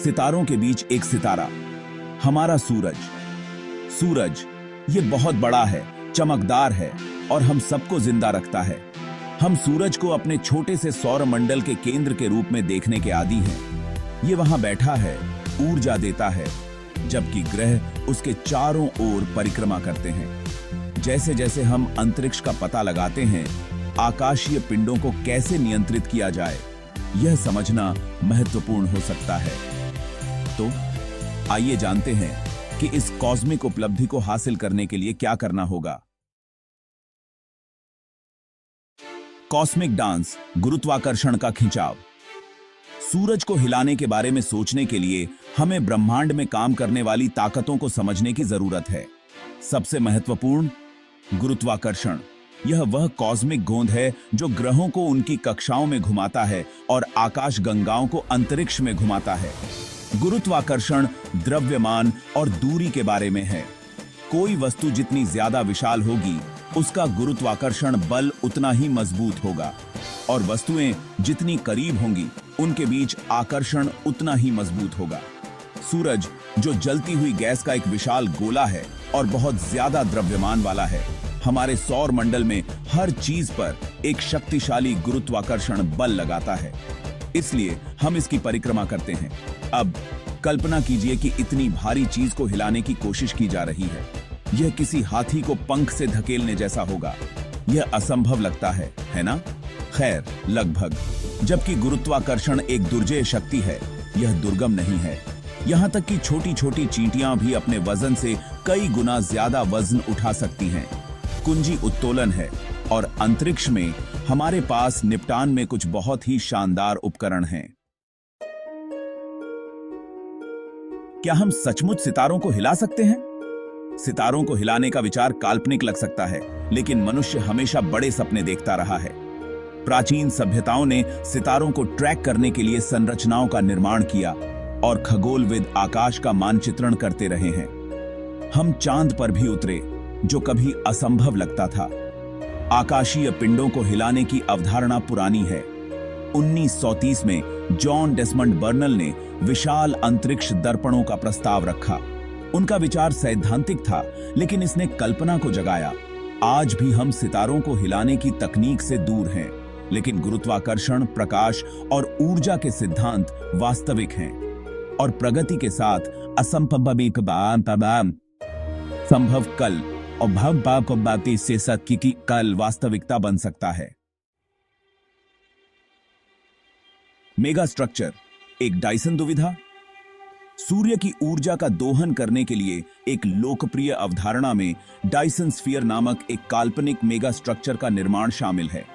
सितारों के बीच एक सितारा, हमारा सूरज। सूरज ये बहुत बड़ा है, चमकदार है और हम सबको जिंदा रखता है। हम सूरज को अपने छोटे से सौर मंडल के केंद्र के रूप में देखने के आदी हैं। ये वहां बैठा है, ऊर्जा देता है, जबकि ग्रह उसके चारों ओर परिक्रमा करते हैं। जैसे जैसे हम अंतरिक्ष का पता लगाते हैं, आकाशीय पिंडों को कैसे नियंत्रित किया जाए, यह समझना महत्वपूर्ण हो सकता है। तो आइए जानते हैं कि इस कॉस्मिक उपलब्धि को हासिल करने के लिए क्या करना होगा। कॉस्मिक डांस, गुरुत्वाकर्षण का खिंचाव। सूरज को हिलाने के बारे में सोचने के लिए हमें ब्रह्मांड में काम करने वाली ताकतों को समझने की जरूरत है। सबसे महत्वपूर्ण, गुरुत्वाकर्षण। यह वह कॉस्मिक गोंद है जो ग्रहों को उनकी कक्षाओं में घुमाता है और आकाश गंगाओं को अंतरिक्ष में घुमाता है। गुरुत्वाकर्षण द्रव्यमान और दूरी के बारे में है। कोई वस्तु जितनी ज्यादा विशाल होगी, उसका गुरुत्वाकर्षण बल उतना ही मजबूत होगा, और वस्तुएं जितनी करीब होंगी, उनके बीच आकर्षण उतना ही मजबूत होगा। सूरज, जो जलती हुई गैस का एक विशाल गोला है और बहुत ज्यादा द्रव्यमान वाला है, हमारे सौर मंडल में हर चीज पर एक शक्तिशाली गुरुत्वाकर्षण बल लगाता है। इसलिए हम इसकी परिक्रमा करते हैं। अब कल्पना कीजिए कि इतनी भारी चीज को हिलाने की कोशिश की जा रही है। यह किसी हाथी को पंख से धकेलने जैसा होगा। यह असंभव लगता है ना? खैर, लगभग। जबकि गुरुत्वाकर्षण एक दुर्जेय शक्ति है, यह दुर्गम नहीं है। यहां तक कि छोटी छोटी चींटियां भी अपने वजन से कई गुना ज्यादा वजन उठा सकती हैं। कुंजी उत्तोलन है, और अंतरिक्ष में हमारे पास निपटान में कुछ बहुत ही शानदार उपकरण हैं। क्या हम सचमुच सितारों को हिला सकते हैं? सितारों को हिलाने का विचार काल्पनिक लग सकता है, लेकिन मनुष्य हमेशा बड़े सपने देखता रहा है। प्राचीन सभ्यताओं ने सितारों को ट्रैक करने के लिए संरचनाओं का निर्माण किया और खगोलविद आकाश का मानचित्रण करते रहे हैं। हम चांद पर भी उतरे, जो कभी असंभव लगता था। आकाशीय पिंडों को हिलाने की अवधारणा पुरानी है। 1930 में जॉन डेसमंड बर्नल ने विशाल अंतरिक्ष दर्पणों का प्रस्ताव रखा। उनका विचार सैद्धांतिक था, लेकिन इसने कल्पना को जगाया। आज भी हम सितारों को हिलाने की तकनीक से दूर हैं, लेकिन गुरुत्वाकर्षण, प्रकाश और ऊर्जा के सिद्धांत वास्तविक हैं। और प्रगति के साथ संभव कल और भव को बाती से सत्य की कल वास्तविकता बन सकता है। मेगा स्ट्रक्चर, एक डायसन दुविधा। सूर्य की ऊर्जा का दोहन करने के लिए एक लोकप्रिय अवधारणा में डायसन स्फीयर नामक एक काल्पनिक मेगा स्ट्रक्चर का निर्माण शामिल है।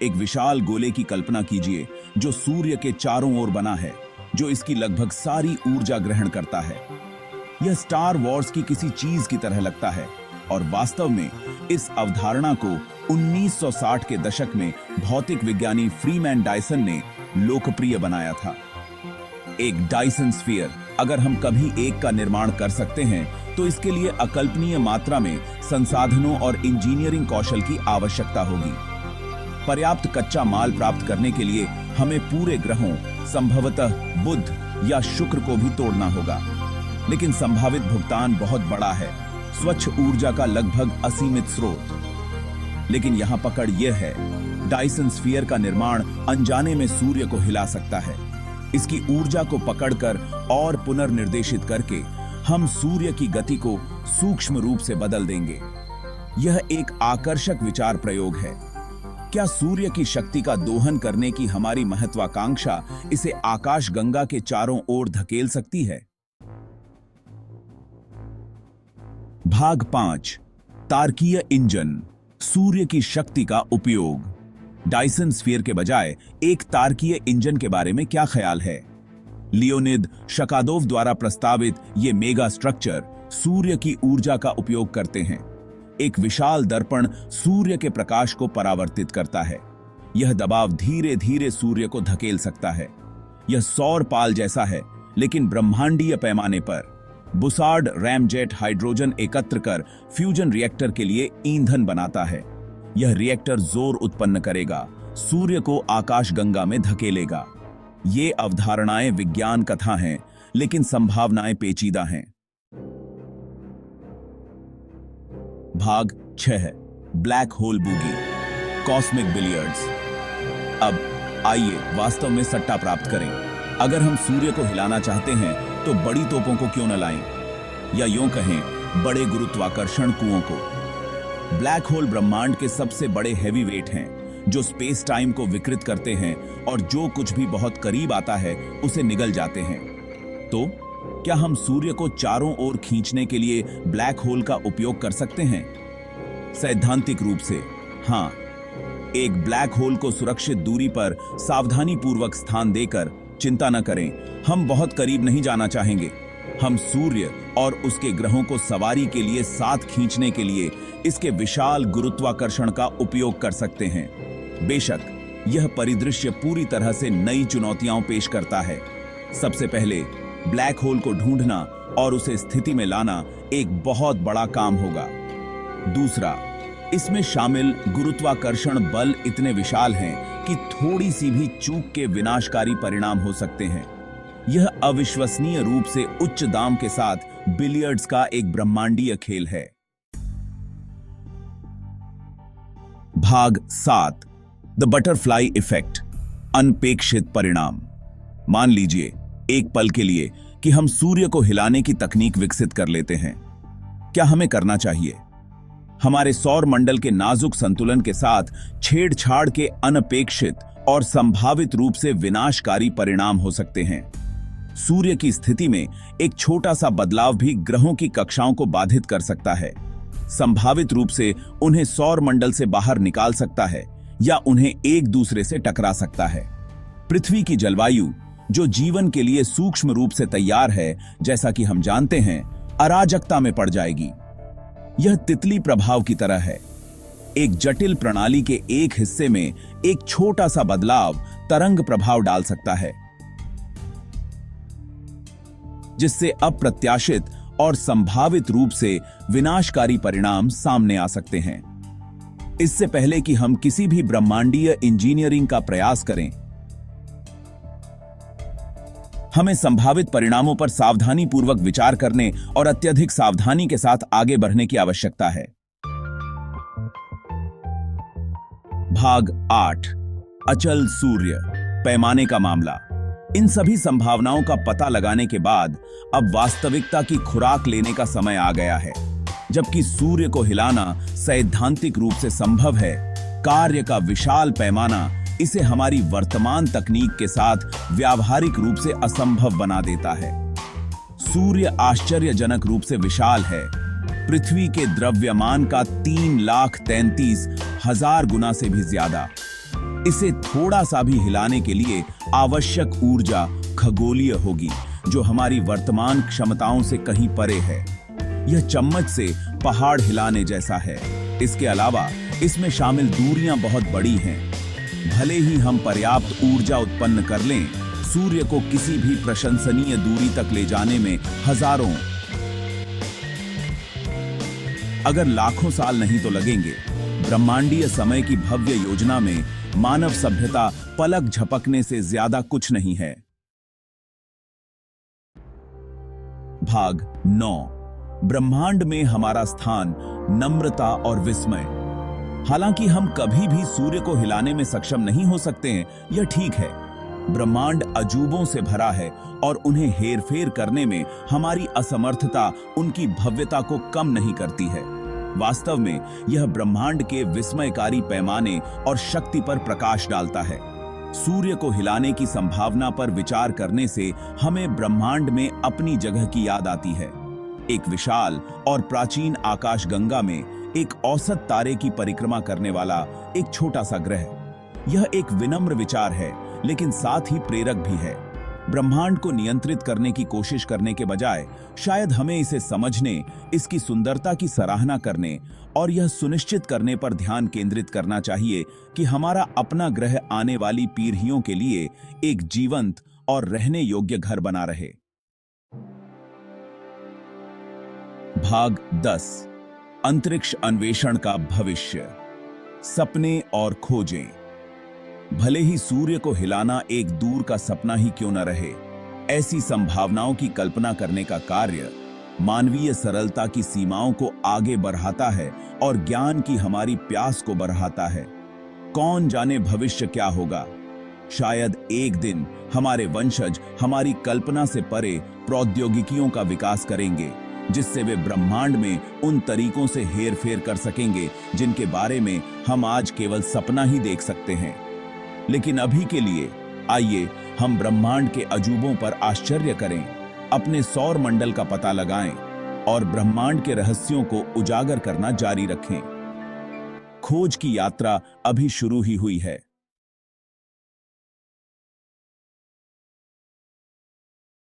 एक विशाल गोले की कल्पना कीजिए जो सूर्य के चारों ओर बना है, जो इसकी लगभग सारी ऊर्जा ग्रहण करता है। यह स्टार वॉर्स की किसी चीज की तरह लगता है, और वास्तव में इस अवधारणा को 1960 के दशक में भौतिक विज्ञानी फ्रीमैन डायसन ने लोकप्रिय बनाया था। एक डायसन स्फीयर, अगर हम कभी एक का निर्माण कर सकते हैं, तो इसके लिए अकल्पनीय मात्रा में संसाधनों और इंजीनियरिंग कौशल की आवश्यकता होगी। पर्याप्त कच्चा माल प्राप्त करने के लिए हमें पूरे ग्रहों, संभवतः बुध या शुक्र को भी तोड़ना होगा। लेकिन संभावित भुगतान बहुत बड़ा है, स्वच्छ ऊर्जा का लगभग असीमित स्रोत। लेकिन यहां पकड़ यह है, डायसन स्फीयर का निर्माण अनजाने में सूर्य को हिला सकता है। इसकी ऊर्जा को पकड़कर और पुनर्निर्देशित करके हम सूर्य की गति को सूक्ष्म रूप से बदल देंगे। यह एक आकर्षक विचार प्रयोग है। क्या सूर्य की शक्ति का दोहन करने की हमारी महत्वाकांक्षा इसे आकाश गंगा के चारों ओर धकेल सकती है? भाग 5, तारकीय इंजन, सूर्य की शक्ति का उपयोग। डायसन स्फीयर के बजाय एक तारकीय इंजन के बारे में क्या ख्याल है? लियोनिद शकादोव द्वारा प्रस्तावित ये मेगा स्ट्रक्चर सूर्य की ऊर्जा का उपयोग करते हैं। एक विशाल दर्पण सूर्य के प्रकाश को परावर्तित करता है। यह दबाव धीरे धीरे सूर्य को धकेल सकता है। यह सौर पाल जैसा है, लेकिन ब्रह्मांडीय पैमाने पर। बुसार्ड रैमजेट हाइड्रोजन एकत्र कर फ्यूजन रिएक्टर के लिए ईंधन बनाता है। यह रिएक्टर जोर उत्पन्न करेगा, सूर्य को आकाशगंगा में धकेलेगा। ये अवधारणाएं विज्ञान कथा हैं, लेकिन संभावनाएं पेचीदा हैं। भाग 6, black hole boogie, cosmic billiards. अब आइए वास्तव में सट्टा प्राप्त करें। अगर हम सूर्य को हिलाना चाहते हैं तो बड़ी तोपों को क्यों न लाएं, या यूं कहें बड़े गुरुत्वाकर्षण कुओं को। ब्लैक होल ब्रह्मांड के सबसे बड़े हैवी वेट हैं जो स्पेस टाइम को विकृत करते हैं और जो कुछ भी बहुत करीब आता है उसे निगल जाते हैं। तो क्या हम सूर्य को चारों ओर खींचने के लिए ब्लैक होल का उपयोग कर सकते हैं? सैद्धांतिक रूप से हां। एक ब्लैक होल को सुरक्षित दूरी पर सावधानी पूर्वक स्थान देकर, चिंता न करें, हम बहुत करीब नहीं जाना चाहेंगे। हम सूर्य और उसके ग्रहों को सवारी के लिए साथ खींचने के लिए इसके विशाल गुरुत्वाकर्षण का उपयोग कर सकते हैं। बेशक यह परिदृश्य पूरी तरह से नई चुनौतियां पेश करता है। सबसे पहले ब्लैक होल को ढूंढना और उसे स्थिति में लाना एक बहुत बड़ा काम होगा। दूसरा, इसमें शामिल गुरुत्वाकर्षण बल इतने विशाल हैं कि थोड़ी सी भी चूक के विनाशकारी परिणाम हो सकते हैं। यह अविश्वसनीय रूप से उच्च दाम के साथ बिलियर्ड्स का एक ब्रह्मांडीय खेल है। भाग 7, द बटरफ्लाई इफेक्ट, अनपेक्षित परिणाम। मान लीजिए एक पल के लिए कि हम सूर्य को हिलाने की तकनीक विकसित कर लेते हैं। क्या हमें करना चाहिए? हमारे सौर मंडल के नाजुक संतुलन के साथ छेड़छाड़ के अनपेक्षित और संभावित रूप से विनाशकारी परिणाम हो सकते हैं। सूर्य की स्थिति में एक छोटा सा बदलाव भी ग्रहों की कक्षाओं को बाधित कर सकता है, संभावित रूप से उन्हें सौर मंडल से बाहर निकाल सकता है या उन्हें एक दूसरे से टकरा सकता है। पृथ्वी की जलवायु, जो जीवन के लिए सूक्ष्म रूप से तैयार है, जैसा कि हम जानते हैं, अराजकता में पड़ जाएगी। यह तितली प्रभाव की तरह है। एक जटिल प्रणाली के एक हिस्से में एक छोटा सा बदलाव तरंग प्रभाव डाल सकता है, जिससे अप्रत्याशित और संभावित रूप से विनाशकारी परिणाम सामने आ सकते हैं। इससे पहले कि हम किसी भी ब्रह्मांडीय इंजीनियरिंग का प्रयास करें, हमें संभावित परिणामों पर सावधानी पूर्वक विचार करने और अत्यधिक सावधानी के साथ आगे बढ़ने की आवश्यकता है। भाग 8, अचल सूर्य, पैमाने का मामला। इन सभी संभावनाओं का पता लगाने के बाद अब वास्तविकता की खुराक लेने का समय आ गया है। जबकि सूर्य को हिलाना सैद्धांतिक रूप से संभव है, कार्य का विशाल पैमाना इसे हमारी वर्तमान तकनीक के साथ व्यावहारिक रूप से असंभव बना देता है। सूर्य आश्चर्यजनक रूप से विशाल है, पृथ्वी के द्रव्यमान का 3,33,000 गुना से भी ज्यादा। इसे थोड़ा सा भी हिलाने के लिए आवश्यक ऊर्जा खगोलीय होगी, जो हमारी वर्तमान क्षमताओं से कहीं परे है। यह चम्मच से पहाड़ हिलाने जैसा है। इसके अलावा इसमें शामिल दूरियां बहुत बड़ी हैं। भले ही हम पर्याप्त ऊर्जा उत्पन्न कर लें, सूर्य को किसी भी प्रशंसनीय दूरी तक ले जाने में हजारों, अगर लाखों साल नहीं तो लगेंगे। ब्रह्मांडीय समय की भव्य योजना में मानव सभ्यता पलक झपकने से ज्यादा कुछ नहीं है। भाग 9, ब्रह्मांड में हमारा स्थान, नम्रता और विस्मय। हालांकि हम कभी भी सूर्य को हिलाने में सक्षम नहीं हो सकते हैं, यह ठीक है। ब्रह्मांड अजूबों से भरा है और उन्हें हेरफेर करने में हमारी असमर्थता उनकी भव्यता को कम नहीं करती है। वास्तव में यह ब्रह्मांड के विस्मयकारी पैमाने और शक्ति पर प्रकाश डालता है। सूर्य को हिलाने की संभावना पर विचार करने से हमें ब्रह्मांड में अपनी जगह की याद आती है। एक विशाल और प्राचीन आकाशगंगा में एक औसत तारे की परिक्रमा करने वाला एक छोटा सा ग्रह। यह एक विनम्र विचार है, लेकिन साथ ही प्रेरक भी है। ब्रह्मांड को नियंत्रित करने की कोशिश करने के बजाय शायद हमें इसे समझने, इसकी सुंदरता की सराहना करने और यह सुनिश्चित करने पर ध्यान केंद्रित करना चाहिए कि हमारा अपना ग्रह आने वाली पीढ़ियों के लिए एक जीवंत और रहने योग्य घर बना रहे। भाग 10, अंतरिक्ष अन्वेषण का भविष्य, सपने और खोजें। भले ही सूर्य को हिलाना एक दूर का सपना ही क्यों न रहे, ऐसी संभावनाओं की कल्पना करने का कार्य मानवीय सरलता की सीमाओं को आगे बढ़ाता है और ज्ञान की हमारी प्यास को बढ़ाता है। कौन जाने भविष्य क्या होगा। शायद एक दिन हमारे वंशज हमारी कल्पना से परे प्रौद्योगिकियों का विकास करेंगे, जिससे वे ब्रह्मांड में उन तरीकों से हेरफेर कर सकेंगे जिनके बारे में हम आज केवल सपना ही देख सकते हैं। लेकिन अभी के लिए आइए हम ब्रह्मांड के अजूबों पर आश्चर्य करें, अपने सौर मंडल का पता लगाएं और ब्रह्मांड के रहस्यों को उजागर करना जारी रखें। खोज की यात्रा अभी शुरू ही हुई है।